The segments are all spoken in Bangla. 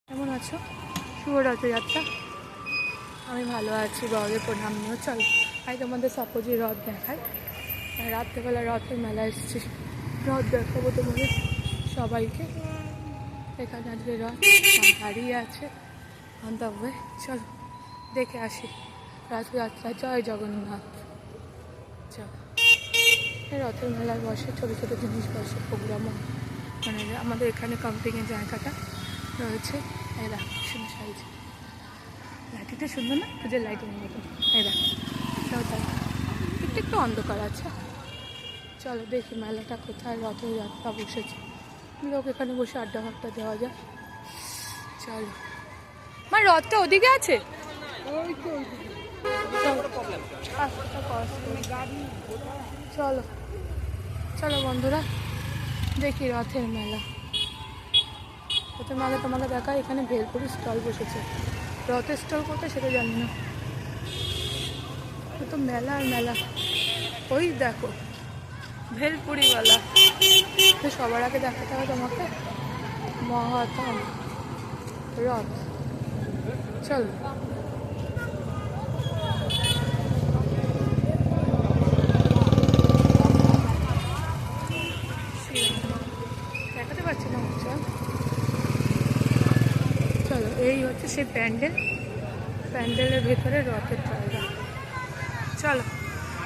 কেমন আছো? শুভ রথযাত্রা। আমি ভালো আছি, রথের প্রণাম নিয়েও। চল আমি তোমাদের সাপোজি রথ দেখাই। রাত্রেবেলা রথের মেলা এসেছি, রথ দেখাবো তোমাদের সবাইকে। এখানে আজকে রথ দাঁড়িয়ে আছে অন দ্য ওয়ে। চল দেখে আসি রথযাত্রা। জয় জগন্নাথ। চল, রথের মেলায় বসে ছোটো ছোটো জিনিস বসে, প্রোগ্রামও মানে আমাদের এখানে কাম্পিংয়ের জায়গাটা রয়েছে। এরা সুন্দর সাইজ, লাইটিটা সুন্দর না? পুজোর লাইটিং মতো। এরা তাই একটু একটু অন্ধকার আছে। চলো দেখি মেলাটা কোথায়, রথযাত্রা বসেছে। লোক এখানে বসে আড্ডা ফাড্ডা দেওয়া যায়। চলো, আমার রথটা ওদিকে আছে। চলো চলো বন্ধুরা, দেখি রথের মেলা। রথের মেলা তোমাকে দেখা, এখানে ভেলপুরি স্টল বসেছে। রথের স্টল কোথায় সেটা জানি না, তো মেলা আর মেলা। ওই দেখো ভেলপুরিওয়ালা। তো সবার আগে দেখাতে হবে তোমাকে মহাত্ম রথ। চলো দেখাতে পারছি না। চল চলো, এই হচ্ছে সেই প্যান্ডেল, প্যান্ডেলের ভেতরে রথের জায়গা। চলো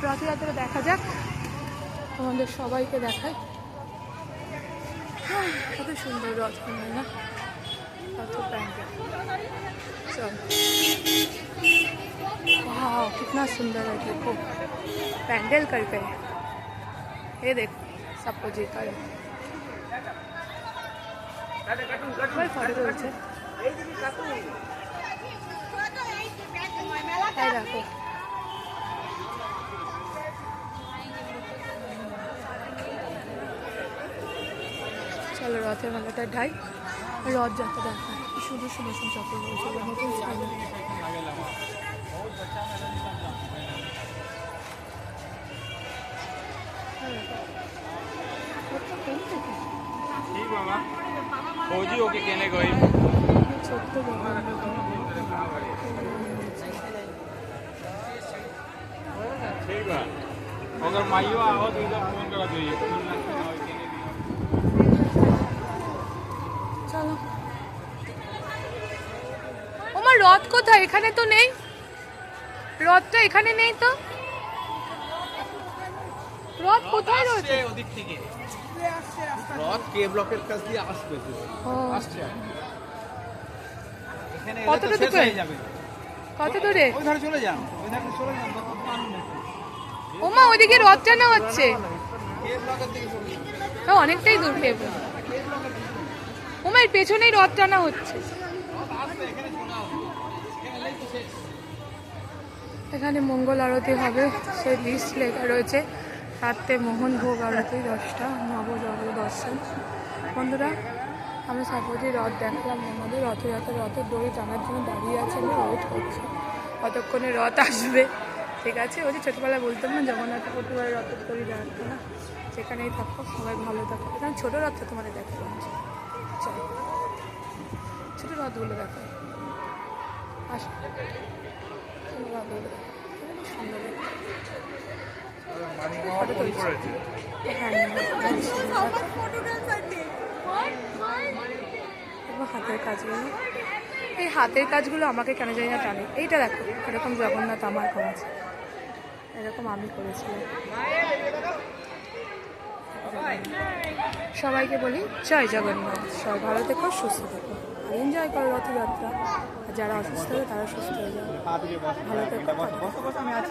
রথযাত্রা দেখা যাক, তোমাদের সবাইকে দেখাই। কত সুন্দর রথ মেলা, কত প্যান্ডেল। चल वाह कितना सुंदर है, देखो पैंडल करके। ये देखो सबको जी कर देखो। চলো রথের মেলাটা ঢাই, রথ যাত্রা দেখা। সুন্দর সুন্দর চপ্পল রয়েছে, নতুন স্টাইল। ছোট্ট अगर माइयो आओ तो इधर फोन करा दीजिए। চলো, ওমা রথ কোথায়? এখানে তো নেই, রথটা এখানে নেই তো। রথ কোথায় রয়েছে? ওদিক থেকে রথ কে ব্লকের কাছ দিয়ে আসবে। আসছে এখানে কতটা দূরে যাবে? কত দূরে? ওই ধারে চলে যান, ওই ধারে চলে যান। ওমা ওইদিকে রথ টানা হচ্ছে, কে ব্লকের দিকে চলে যান। অনেকটাই দূর পেয়ে। ওমা এর পেছনেই রথ টানা হচ্ছে। এখানে মঙ্গল আরতি হবে, সেই লিস্ট লেখা রয়েছে। রাত্রে মোহন ভোগ আরতি 10টা, নবজগ দর্শন। বন্ধুরা আমরা সাপোজি রথ দেখলাম, আমাদের রথযাত্রা রথের দড়ি টানার জন্য দাঁড়িয়ে আছে, আমি ওয়েট করছি কতক্ষণে রথ আসবে। ঠিক আছে, ওই যে ছোটোবেলায় বলতাম না জগন্নাথ প্রতিবারে রথের দড়ি দাঁড়াতো না, সেখানেই থাকো, সবাই ভালো থাকো। এখানে ছোটো রথটা তোমাদের দেখতে পাচ্ছি। চলো ছোটো রথগুলো দেখো, আসো রথগুলো দেখো, সুন্দর। হাতের কাজগুলো, এই হাতের কাজগুলো আমাকে কেন জানি না টানে। এইটা দেখো, এরকম জগন্নাথ আমার করেছে, এরকম আমি করেছিলাম। সবাইকে বলি জয় জগন্নাথ। সবাই ভালো থেকো, সুস্থ থেকো, আর এনজয় করো রথযাত্রা। আর যারা অসুস্থ হবে তারা সুস্থ হয়ে যাবে। ভালো থেকো।